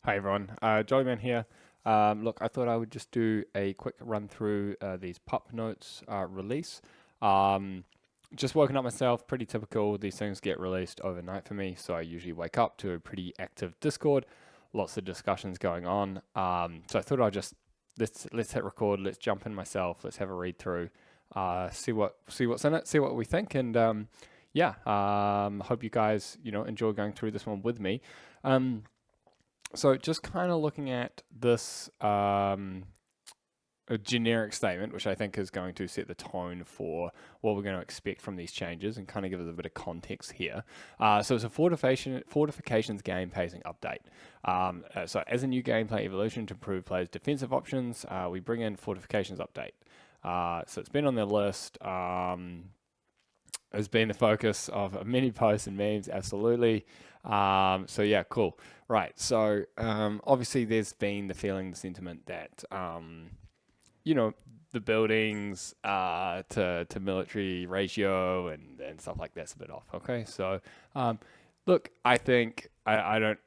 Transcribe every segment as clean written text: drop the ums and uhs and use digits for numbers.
Hi everyone, Jollyman here. Look, I thought I would just do a quick run through these PUP notes release. Um, just woken up myself, pretty typical. These things get released overnight for me, so I usually wake up to a pretty active Discord, lots of discussions going on. So I thought I'd just let's hit record, let's jump in myself, let's have a read through, see what's in it, see what we think, and hope you guys enjoy going through this one with me. Um, so just kind of looking at this a generic statement, which I think is going to set the tone for what we're going to expect from these changes and kind of give us a bit of context here. So it's a fortifications game pacing update. So as a new gameplay evolution to improve players' defensive options, we bring in fortifications update. So it's been on the list. Has been the focus of many posts and memes, absolutely. So yeah, cool. Right. So obviously, there's been the feeling, the sentiment that you know the buildings to military ratio and stuff like that's a bit off. Okay. So look, I think I don't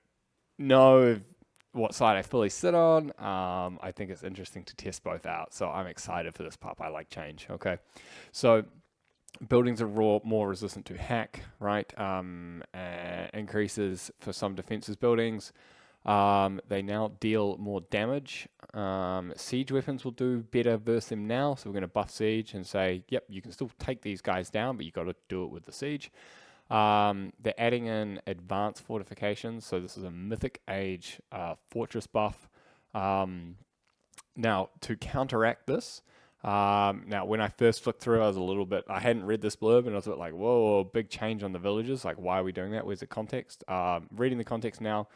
know what side I fully sit on. I think it's interesting to test both out. So I'm excited for this pup. I like change. Okay. So buildings are more resistant to hack, right? Increases for some defenses buildings. They now deal more damage. Siege weapons will do better versus them now. So we're going to buff siege and say, yep, you can still take these guys down, but you got to do it with the siege. They're adding in advanced fortifications. So this is a Mythic Age fortress buff. Now, to counteract this, now when I first flicked through, I hadn't read this blurb and I was a bit like, whoa, big change on the villages. Like, why are we doing that? Where's the context? Reading the context now,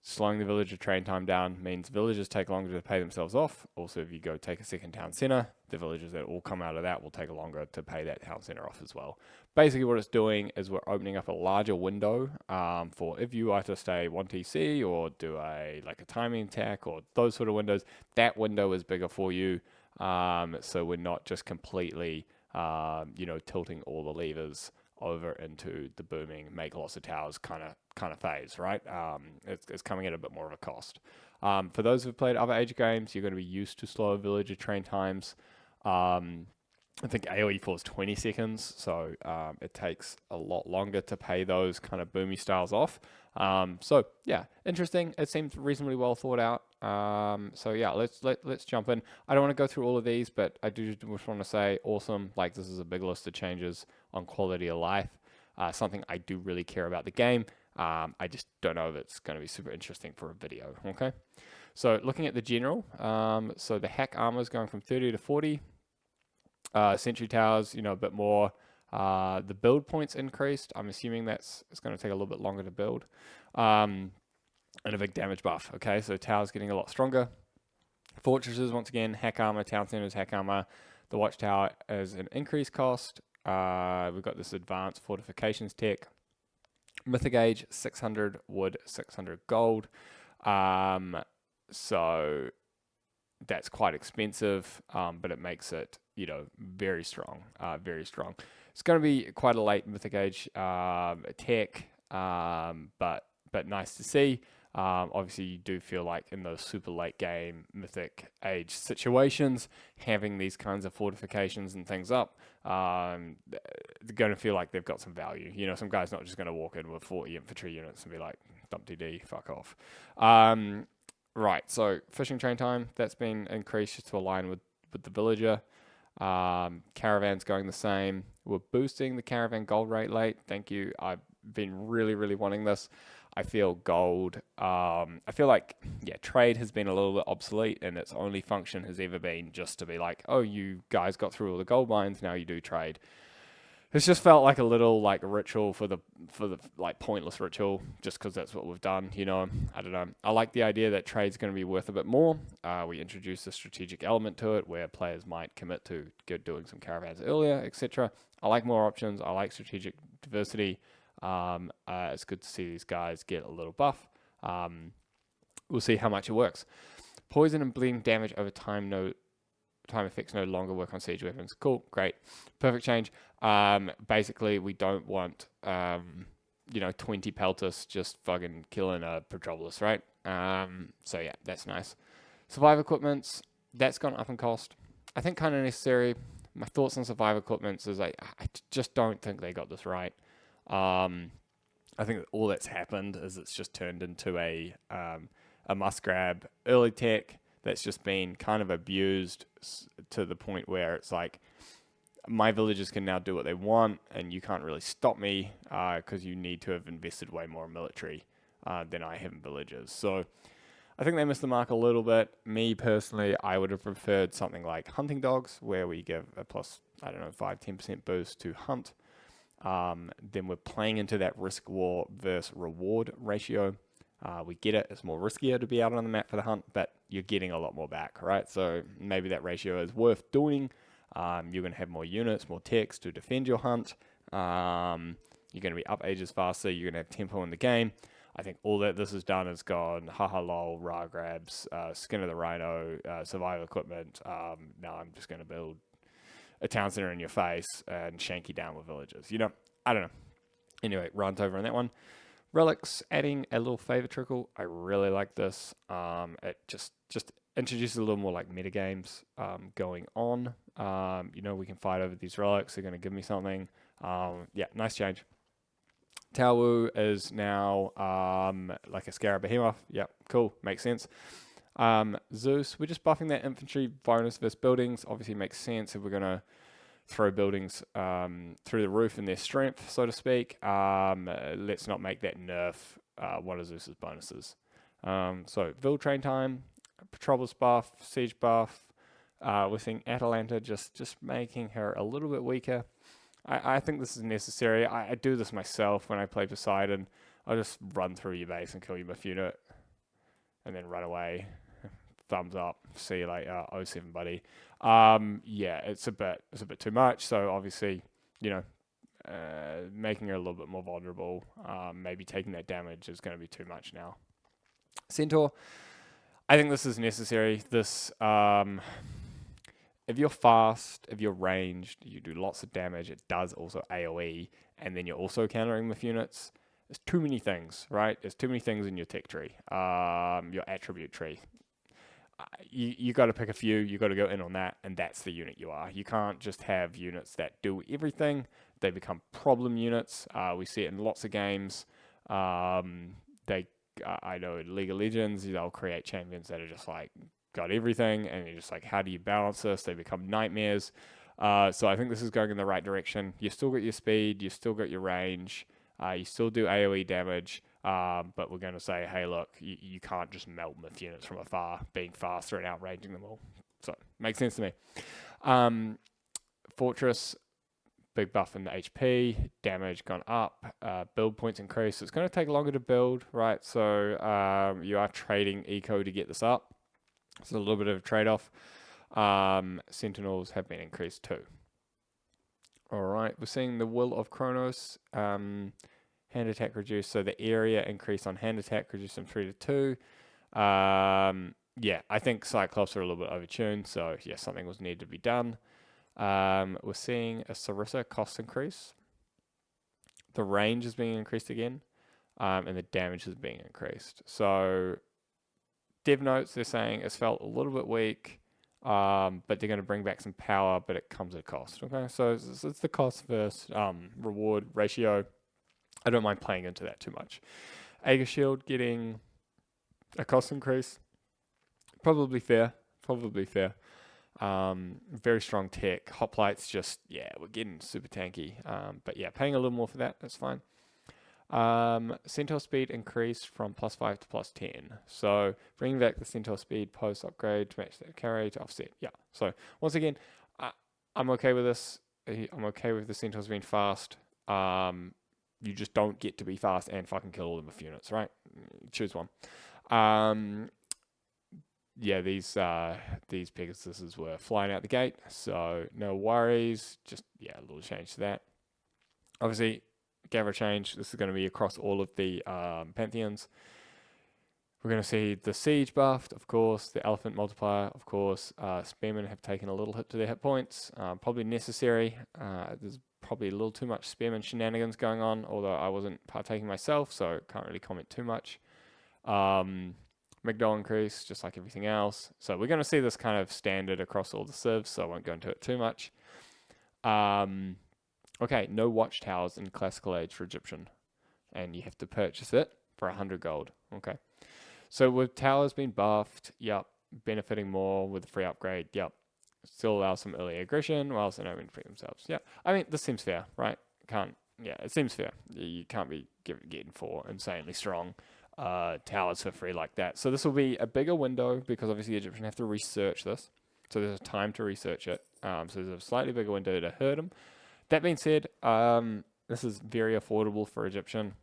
slowing the villager train time down means villagers take longer to pay themselves off. Also, if you go take a second town center, the villagers that all come out of that will take longer to pay that town center off as well. Basically, what it's doing is we're opening up a larger window for if you are to stay 1TC or do a timing attack or those sort of windows. That window is bigger for you, so we're not just completely tilting all the levers over into the booming, make lots of towers kind of phase, right? It's coming at a bit more of a cost. For those who've played other Age games, you're going to be used to slower villager train times. I think AoE falls 20 seconds, so it takes a lot longer to pay those kind of boomy styles off. So yeah, interesting. It seems reasonably well thought out. So yeah, let's jump in. I don't want to go through all of these, but I do just want to say, awesome. Like, this is a big list of changes on quality of life. Something I do really care about the game. I just don't know if it's going to be super interesting for a video. Okay, so looking at the general, so the hack armor is going from 30 to 40. Sentry towers, a bit more. The build points increased. I'm assuming it's going to take a little bit longer to build. And a big damage buff. Okay, so towers getting a lot stronger. Fortresses, once again, hack armor, town centers, hack armor. The watchtower is an increased cost. We've got this advanced fortifications tech. Mythic Age, 600 wood, 600 gold. So that's quite expensive, but it makes it, very strong, very strong. It's going to be quite a late Mythic Age tech, but nice to see. Obviously, you do feel like in those super late game Mythic Age situations, having these kinds of fortifications and things up, they're going to feel like they've got some value. Some guy's not just going to walk in with 40 infantry units and be like, Dumpty D, fuck off. Right, so fishing train time, that's been increased to align with the villager. Caravans going the same. We're boosting the caravan gold rate late. Thank you. I've been really, really wanting this. I feel gold. I feel like, trade has been a little bit obsolete, and its only function has ever been just to be like, oh, you guys got through all the gold mines, now you do trade. It's just felt like a little ritual for the pointless ritual, just because that's what we've done. I don't know. I like the idea that trade's going to be worth a bit more. We introduced a strategic element to it where players might commit to doing some caravans earlier, etc. I like more options. I like strategic diversity. It's good to see these guys get a little buff. We'll see how much it works. Poison and bleeding damage over time. Time effects no longer work on siege weapons. Cool, great, perfect change. Basically, we don't want 20 peltus just fucking killing a Petropolis, right? So yeah, that's nice. Survive equipments, that's gone up in cost. I think kind of necessary. My thoughts on survive equipments is I just don't think they got this right. I think that all that's happened is it's just turned into a must grab early tech that's just been kind of abused to the point where it's like my villagers can now do what they want and you can't really stop me because you need to have invested way more in military than I have in villagers. So I think they missed the mark a little bit. Me personally, I would have preferred something like hunting dogs where we give a plus, I don't know, 5-10% boost to hunt. Then we're playing into that risk war versus reward ratio. We get it, it's more riskier to be out on the map for the hunt, but you're getting a lot more back, right? So maybe that ratio is worth doing. You're going to have more units, more techs to defend your hunt. You're going to be up ages faster. You're going to have tempo in the game. I think all that this has done is gone, haha lol, raw grabs, skin of the rhino, survival equipment. Now I'm just going to build a town center in your face and shank you down with villagers. I don't know. Anyway, rant over on that one. Relics, adding a little favor trickle. I really like this. It just introduces a little more like meta games going on. We can fight over these relics. They're going to give me something. Yeah, nice change. Taowu is now like a Scarab Behemoth. Yep, cool. Makes sense. Zeus, we're just buffing that infantry bonus versus buildings. Obviously makes sense if we're going to throw buildings through the roof in their strength, so to speak. Let's not make that nerf one of Zeus's bonuses. So, Vil train time, Petropolis buff, Siege buff. We're seeing Atalanta just making her a little bit weaker. I think this is necessary. I do this myself when I play Poseidon. I'll just run through your base and kill your buff unit and then run away. Thumbs up. See you later. 07 buddy. Yeah, it's a bit too much. So obviously, making her a little bit more vulnerable. Maybe taking that damage is going to be too much now. Centaur. I think this is necessary. This if you're fast, if you're ranged, you do lots of damage. It does also AoE, and then you're also countering with units. There's too many things, right? There's too many things in your tech tree, your attribute tree. You got to pick a few. You got to go in on that, and that's the unit you are. You can't just have units that do everything. They become problem units. We see it in lots of games. I know in League of Legends, they'll create champions that are just like got everything, and you're just like, how do you balance this? They become nightmares. So I think this is going in the right direction. You still got your speed, you still got your range, you still do AoE damage, but we're going to say, hey, look, you can't just melt myth units from afar, being faster and outranging them all. So makes sense to me. Fortress, big buff in the HP, damage gone up, build points increased. So it's going to take longer to build, right? So you are trading eco to get this up. It's a little bit of a trade-off. Sentinels have been increased too. All right, we're seeing the Will of Kronos, hand attack reduced. So the area increase on hand attack reduced from 3 to 2. Yeah, I think Cyclops are a little bit overtuned. So yeah, something was needed to be done. We're seeing a Sarissa cost increase. The range is being increased again, and the damage is being increased. So dev notes, they're saying it's felt a little bit weak, but they're going to bring back some power, but it comes at a cost. Okay, so it's the cost versus reward ratio. I don't mind playing into that too much. Aegis Shield getting a cost increase, probably fair. Very strong tech. Hoplites we're getting super tanky. But yeah, paying a little more for that, that's fine. Centaur speed increased from +5 to +10. So bringing back the Centaur speed post upgrade to match that carry to offset. Yeah. So once again, I'm okay with this. I'm okay with the Centaurs being fast. You just don't get to be fast and fucking kill all of the units, right? Choose one. Yeah, these Pegasuses were flying out the gate, so no worries. Just a little change to that. Obviously, Gavra change. This is going to be across all of the pantheons. We're going to see the siege buffed, of course, the elephant multiplier, of course. Spearmen have taken a little hit to their hit points, probably necessary. There's probably a little too much spearman shenanigans going on, although I wasn't partaking myself, so can't really comment too much. Migdol increase, just like everything else. So we're going to see this kind of standard across all the civs, so I won't go into it too much. Okay, no watchtowers in classical age for Egyptian, and you have to purchase it for 100 gold. Okay, so with towers being buffed, yep, benefiting more with the free upgrade, yep, still allows some early aggression whilst they don't benefit themselves. Yeah, I mean, this seems fair, right? Yeah, it seems fair. You can't be getting 4 insanely strong towers for free like that. So this will be a bigger window because obviously Egyptian have to research this. So there's a time to research it. So there's a slightly bigger window to hurt them. That being said, this is very affordable for Egyptian.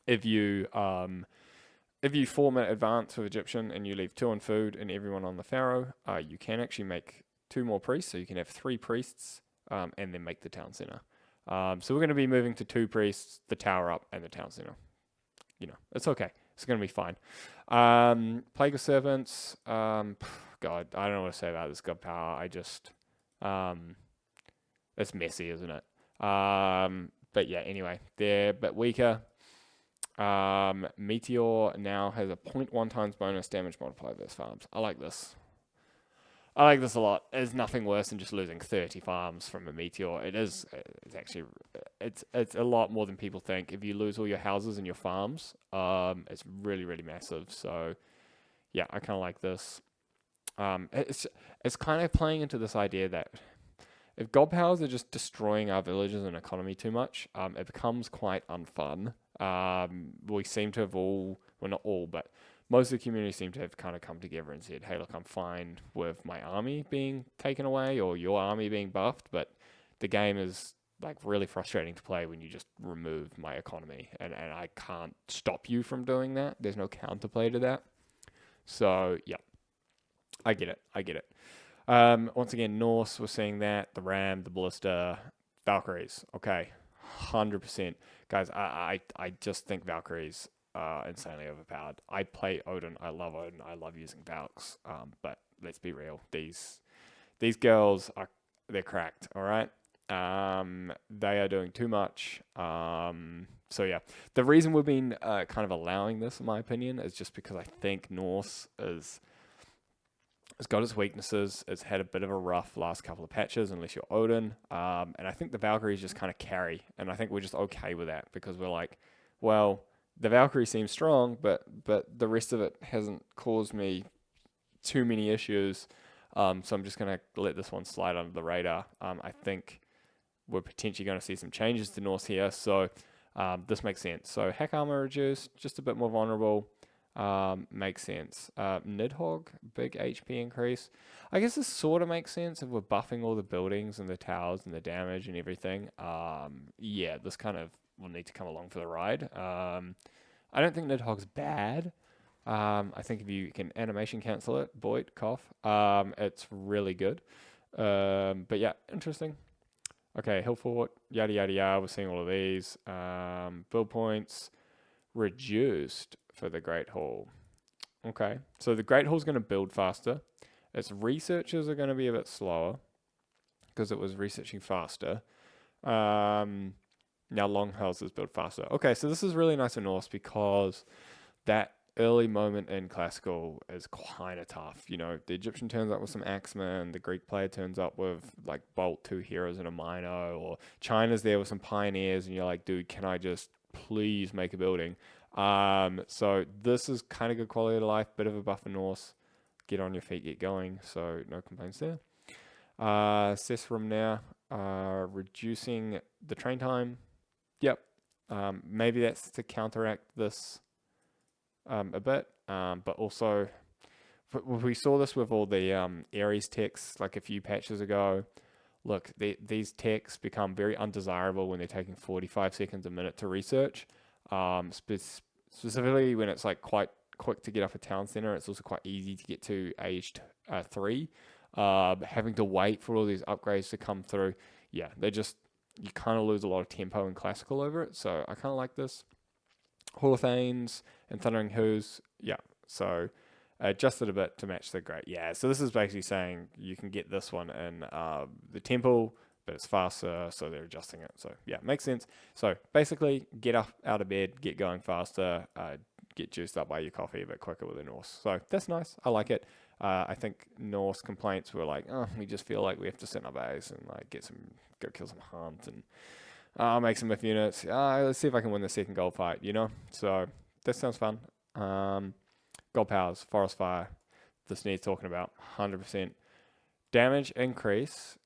If you 4-minute advance with Egyptian and you leave 2 on food and everyone on the Pharaoh, you can actually make 2 more priests. So you can have 3 priests and then make the town center. So we're going to be moving to 2 priests, the tower up, and the town center. You know, it's okay. It's going to be fine. Plague of Servants. God, I don't know what to say about this god power. It's messy, isn't it? But yeah, anyway, they're a bit weaker. Meteor now has a 0.1 times bonus damage multiplier versus farms. I like this. I like this a lot. There's nothing worse than just losing 30 farms from a meteor. It's actually, it's a lot more than people think. If you lose all your houses and your farms, it's really, really massive. So, yeah, I kind of like this. It's kind of playing into this idea that if god powers are just destroying our villages and economy too much, it becomes quite unfun. We seem to have all, well, not all, but most of the community seem to have kind of come together and said, hey, look, I'm fine with my army being taken away or your army being buffed, but the game is like really frustrating to play when you just remove my economy, and I can't stop you from doing that. There's no counterplay to that. So, yeah, I get it. Once again, Norse, we're seeing that, the Ram, the Ballista, Valkyries. Okay, 100%. Guys, I just think Valkyries insanely overpowered. I play Odin. I love Odin. I love using Valks. But let's be real. These girls they're cracked. All right. They are doing too much. So yeah, the reason we've been kind of allowing this, in my opinion, is just because I think Norse has got its weaknesses. It's had a bit of a rough last couple of patches, unless you're Odin. And I think the Valkyries just kind of carry, and I think we're just okay with that because we're like, well, the Valkyrie seems strong, but the rest of it hasn't caused me too many issues. So I'm just going to let this one slide under the radar. I think we're potentially going to see some changes to Norse here, so this makes sense. So hack armor reduced, just a bit more vulnerable. Makes sense. Nidhogg, big HP increase. I guess this sort of makes sense if we're buffing all the buildings and the towers and the damage and everything. Yeah, this kind of will need to come along for the ride. I don't think Nidhogg's bad. I think if you can animation cancel it, Boyd, cough, it's really good. But yeah, interesting. Okay, Hill Fort, yada yada yada. We're seeing all of these. Build points reduced for the Great Hall. Okay, so the Great Hall's going to build faster. Its researchers are going to be a bit slower because it was researching faster. Now Longhouses build faster. Okay, so this is really nice in Norse because that early moment in Classical is kind of tough. You know, the Egyptian turns up with some axemen, the Greek player turns up with like Bolt 2 heroes and a Mino, or China's there with some pioneers, and you're like, dude, can I just please make a building? So this is kind of good quality of life, bit of a buff in Norse. Get on your feet, get going. So no complaints there. Sesrum now, reducing the train time. Yep. Maybe that's to counteract this a bit, but also we saw this with all the Ares techs like a few patches ago. Look, these techs become very undesirable when they're taking 45 seconds a minute to research. Specifically when it's like quite quick to get up a town center. It's also quite easy to get to aged 3. Having to wait for all these upgrades to come through. Yeah, you kind of lose a lot of tempo and classical over it. So I kind of like this. Hall of Thanes and Thundering Hooves. Yeah, so adjusted a bit to match the Great. Yeah, so this is basically saying you can get this one in the Temple, but it's faster, so they're adjusting it. So yeah, makes sense. So basically, get up out of bed, get going faster, get juiced up by your coffee a bit quicker with the Norse. So that's nice. I like it. I think Norse complaints were like, oh, we just feel like we have to sit in our base and like go kill some hunt and make some MIF units. Let's see if I can win the second gold fight, you know? So that sounds fun. Gold powers, forest fire. This needs talking about 100%. Damage increase,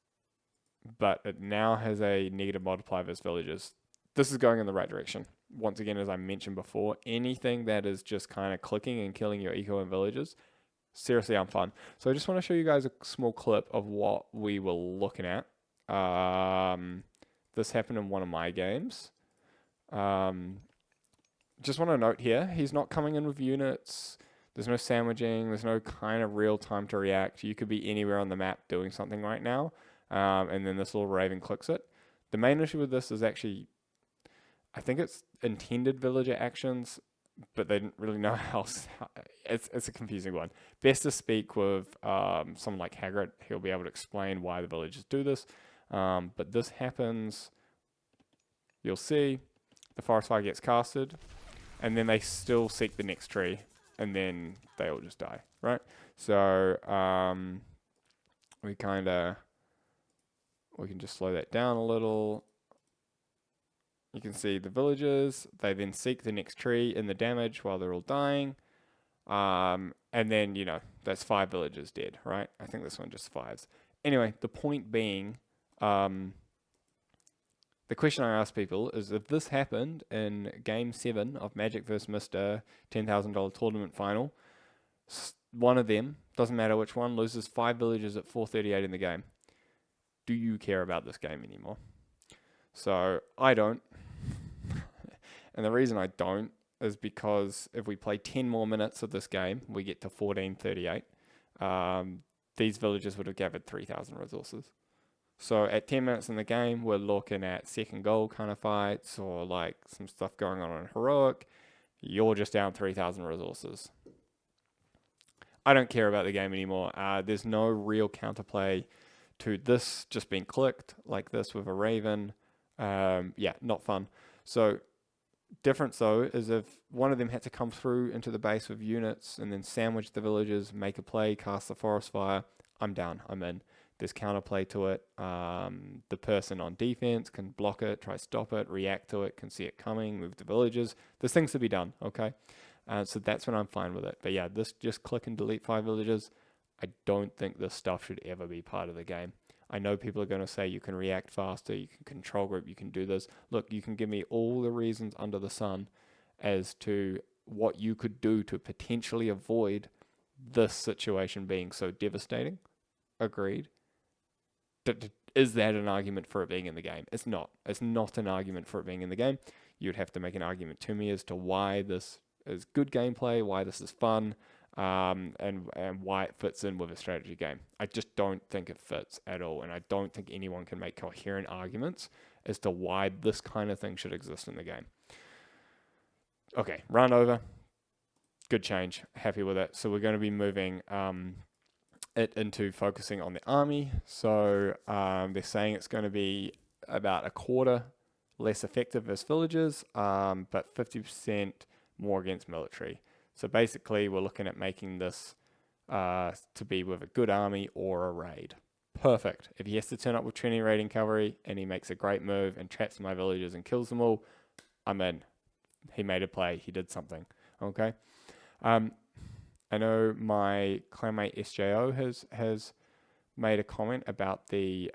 but it now has a negative multiplier versus villages. This is going in the right direction. Once again, as I mentioned before, anything that is just kind of clicking and killing your eco and villages, seriously, I'm fun. So I just want to show you guys a small clip of what we were looking at. This happened in one of my games. Just want to note here, he's not coming in with units. There's no sandwiching. There's no kind of real time to react. You could be anywhere on the map doing something right now. And then this little raven clicks it. The main issue with this is actually, I think it's intended villager actions, but they didn't really know how. It's a confusing one. Best to speak with someone like Hagrid. He'll be able to explain why the villagers do this. But this happens. You'll see the forest fire gets casted, and then they still seek the next tree, and then they all just die, right? So we can just slow that down a little. You can see the villagers, they then seek the next tree in the damage while they're all dying. And then, you know, that's 5 villagers dead, right? I think this one just survives. Anyway, the point being, the question I ask people is, if this happened in Game 7 of Magic vs. Mr. $10,000 tournament final, one of them, doesn't matter which one, loses 5 villagers at 4:38 in the game. Do you care about this game anymore? So, I don't. And the reason I don't is because if we play 10 more minutes of this game, we get to 14:38. These villagers would have gathered 3,000 resources. So at 10 minutes in the game, we're looking at second goal kind of fights or like some stuff going on in heroic. You're just down 3,000 resources. I don't care about the game anymore. There's no real counterplay to this just being clicked like this with a raven. Yeah, not fun. So difference though is if one of them had to come through into the base with units and then sandwich the villagers, make a play, cast the forest fire, I'm down, I'm in. There's counterplay to it. The person on defense can block it, try to stop it, react to it, can see it coming, move the villagers. There's things to be done, okay? So that's when I'm fine with it. But yeah, this just click and delete 5 villagers. I don't think this stuff should ever be part of the game. I know people are going to say you can react faster, you can control group, you can do this. Look, you can give me all the reasons under the sun as to what you could do to potentially avoid this situation being so devastating. Agreed. Is that an argument for it being in the game? It's not. It's not an argument for it being in the game. You'd have to make an argument to me as to why this is good gameplay, why this is fun, and why it fits in with a strategy game. I just don't think it fits at all, and I don't think anyone can make coherent arguments as to why this kind of thing should exist in the game. Okay, round over. Good change. Happy with it. So we're going to be moving it into focusing on the army. So they're saying it's going to be about a quarter less effective as villagers, but 50% more against military. So basically we're looking at making this to be with a good army or a raid. Perfect. If he has to turn up with Trinity raiding cavalry and he makes a great move and traps my villagers and kills them all, I'm in. He made a play. He did something. Okay. I know my clanmate SJO has made a comment about the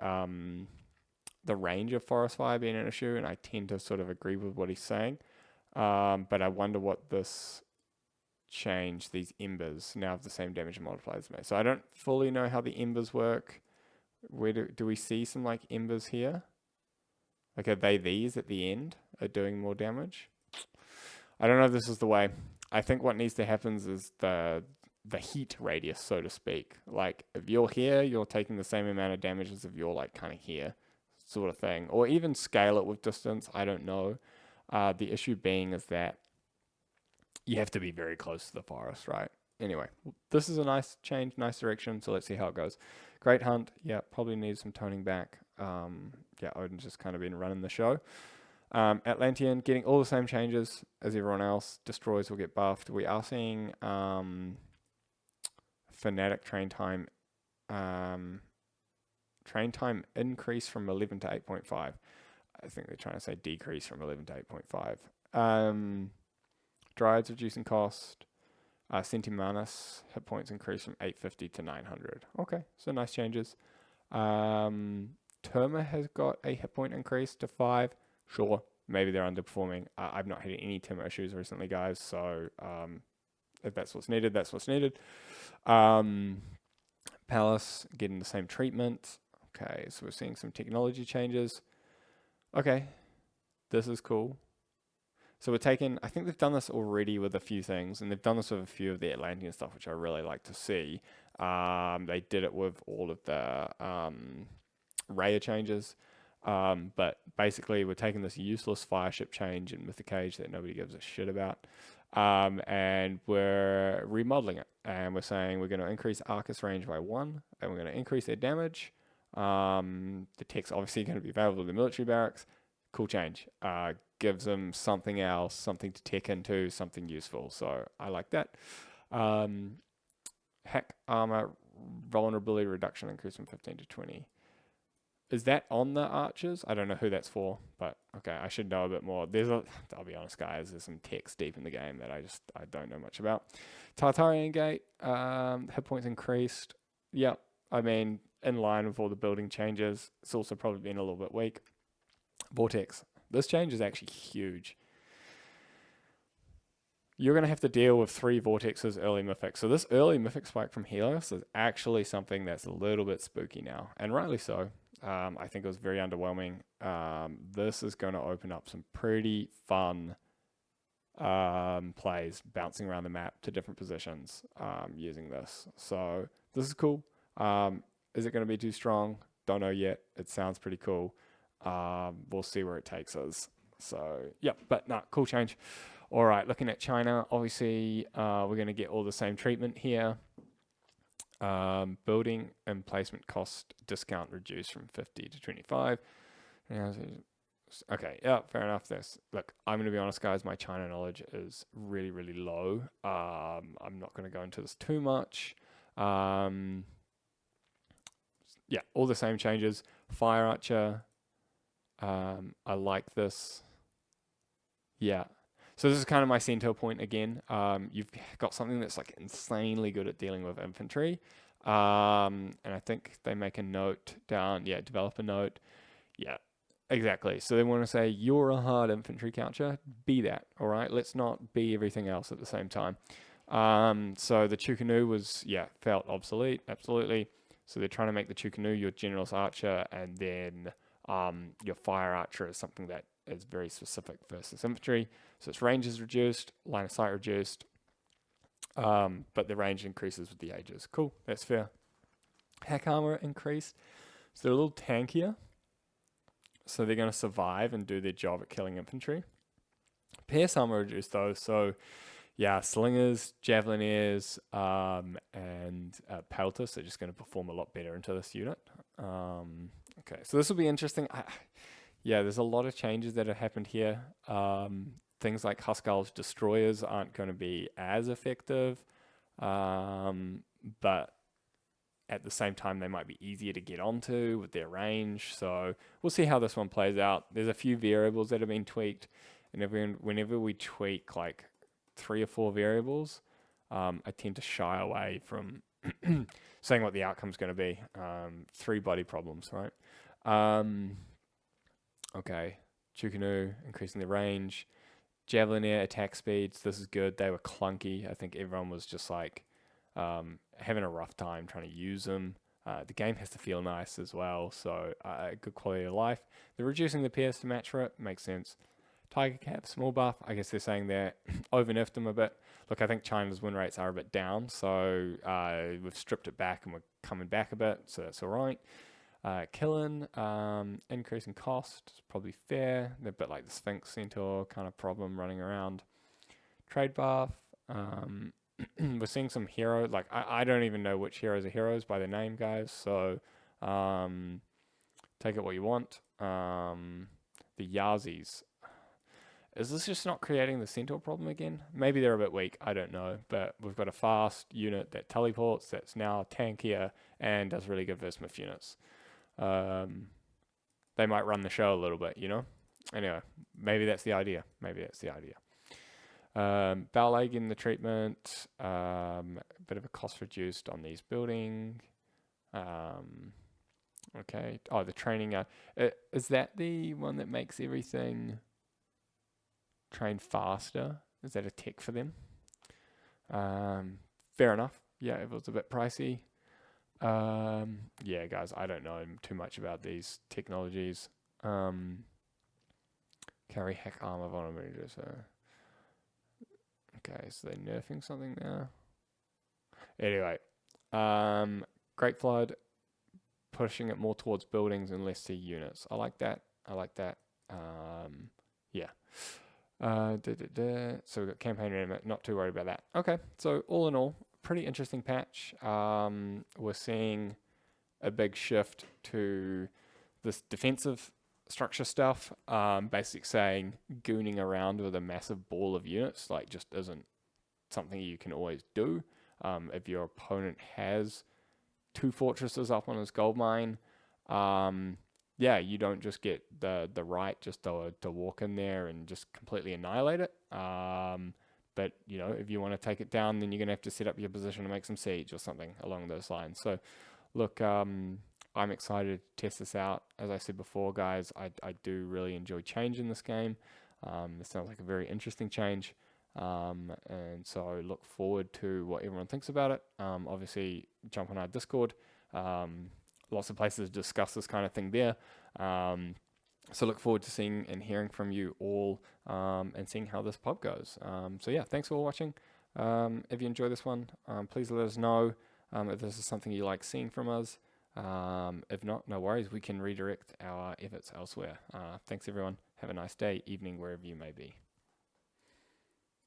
range of forest fire being an issue, and I tend to sort of agree with what he's saying. But I wonder what this change, these embers, now have the same damage multipliers made. So I don't fully know how the embers work. Where do we see some like embers here? Like are they these at the end are doing more damage? I don't know if this is the way. I think what needs to happen is the heat radius, so to speak. Like if you're here, you're taking the same amount of damage as if you're like kind of here, sort of thing. Or even scale it with distance. I don't know. The issue being is that you have to be very close to the forest, right? Anyway, this is a nice change, nice direction. So let's see how it goes. Great hunt. Yeah, probably needs some toning back. Yeah, Odin's just kind of been running the show. Atlantean getting all the same changes as everyone else. Destroyers will get buffed. We are seeing Fnatic train time increase from 11 to 8.5. I think they're trying to say decrease from 11 to 8.5. Dryads reducing cost. Sentimanus hit points increase from 850 to 900. Okay, so nice changes. Terma has got a hit point increase to 5. Sure, maybe they're underperforming. I've not had any Terma issues recently, guys, so if that's what's needed, that's what's needed. Palace getting the same treatment. Okay, so we're seeing some technology changes. Okay, this is cool. So we're taking, I think they've done this already with a few things, and they've done this with a few of the Atlantean stuff, which I really like to see. They did it with all of the Raya changes. But basically, we're taking this useless fireship change in Mythic Age that nobody gives a shit about, and we're remodeling it. And we're saying we're going to increase Arcus range by 1, and we're going to increase their damage. The tech's obviously going to be available in the military barracks. Cool change. Gives them something else, something to tech into, something useful. So I like that. Hack armor vulnerability reduction increase from 15 to 20. Is that on the archers? I don't know who that's for, but okay, I should know a bit more. I'll be honest, guys, there's some text deep in the game that I don't know much about. Tartarian Gate, hit points increased. Yep, I mean, in line with all the building changes. It's also probably been a little bit weak. Vortex. This change is actually huge. You're going to have to deal with 3 Vortexes early Mythic. So this early Mythic spike from Helios is actually something that's a little bit spooky now, and rightly so. I think it was very underwhelming. This is going to open up some pretty fun plays bouncing around the map to different positions using this. So this is cool. Is it going to be too strong? Don't know yet. It sounds pretty cool. We'll see where it takes us. So, yeah, but no, cool change. All right, looking at China, obviously, we're going to get all the same treatment here. Building and placement cost discount reduced from 50 to 25. Okay, yeah, fair enough. Look, I'm going to be honest, guys, my China knowledge is really, really low. I'm not going to go into this too much. Yeah, all the same changes. Fire Archer. I like this. Yeah. So this is kind of my center point again. You've got something that's like insanely good at dealing with infantry. And I think they make a note down. Yeah, develop a note. Yeah, exactly. So they want to say, you're a hard infantry catcher. Be that, all right? Let's not be everything else at the same time. So the Chukanu was, felt obsolete. Absolutely. So they're trying to make the Chukanu your general's archer, and then your fire archer is something that is very specific versus infantry. So its range is reduced, line of sight reduced, but the range increases with the ages. Cool, that's fair. Hack armor increased. So they're a little tankier. So they're going to survive and do their job at killing infantry. Pierce armor reduced though. So yeah, slingers, javelineers, and pelters are just going to perform a lot better into this unit. Okay, so this will be interesting. Yeah, there's a lot of changes that have happened here. Things like Huskarl's destroyers aren't going to be as effective, but at the same time, they might be easier to get onto with their range. So we'll see how this one plays out. There's a few variables that have been tweaked, and whenever we tweak like 3 or 4 variables, I tend to shy away from saying what the outcome's going to be. 3 body problems, right? Okay, Chukanu increasing the range. Javelineer attack speeds, this is good. They were clunky. I think everyone was just like having a rough time trying to use them. The game has to feel nice as well, so good quality of life. They're reducing the PS to match for it, makes sense. Tiger Cap, small buff. I guess they're saying they're over-nerfed them a bit. Look, I think China's win rates are a bit down, so we've stripped it back and we're coming back a bit, so that's all right. Killing, increasing cost, is probably fair. They're a bit like the Sphinx Centaur kind of problem running around. Trade buff. We're seeing some heroes. Like, I don't even know which heroes are heroes by their name, guys. So, take it what you want. The Yazis. Is this just not creating the Centaur problem again? Maybe they're a bit weak, I don't know. But we've got a fast unit that teleports, that's now tankier, and does really good versus Smith units. They might run the show a little bit, you know? Anyway, maybe that's the idea. Maybe that's the idea. Ballet getting the treatment. A bit of a cost reduced on these building. Okay. Oh, the training. Is that the one that makes everything train faster? Is that a tech for them? Fair enough. Yeah, it was a bit pricey. Yeah, guys, I don't know too much about these technologies. Carry hack armor vulnerabilities. Okay, so they're nerfing something there. Anyway, Great Flood, pushing it more towards buildings and less C units. I like that. I like that. Yeah. So we've got campaign remit, not too worried about that. Okay, so all in all, pretty interesting patch. We're seeing a big shift to this defensive structure stuff. Basically saying gooning around with a massive ball of units like just isn't something you can always do. If your opponent has 2 fortresses up on his gold mine, yeah, you don't just get the right just to walk in there and just completely annihilate it. But, you know, if you want to take it down, then you're going to have to set up your position to make some siege or something along those lines. So, look, I'm excited to test this out. As I said before, guys, I do really enjoy change in this game. This sounds like a very interesting change. And so I look forward to what everyone thinks about it. Obviously, jump on our Discord. Lots of places to discuss this kind of thing there. So look forward to seeing and hearing from you all and seeing how this pub goes. So yeah, thanks for watching. If you enjoy this one, please let us know if this is something you like seeing from us. If not, no worries. We can redirect our efforts elsewhere. Thanks everyone. Have a nice day, evening, wherever you may be.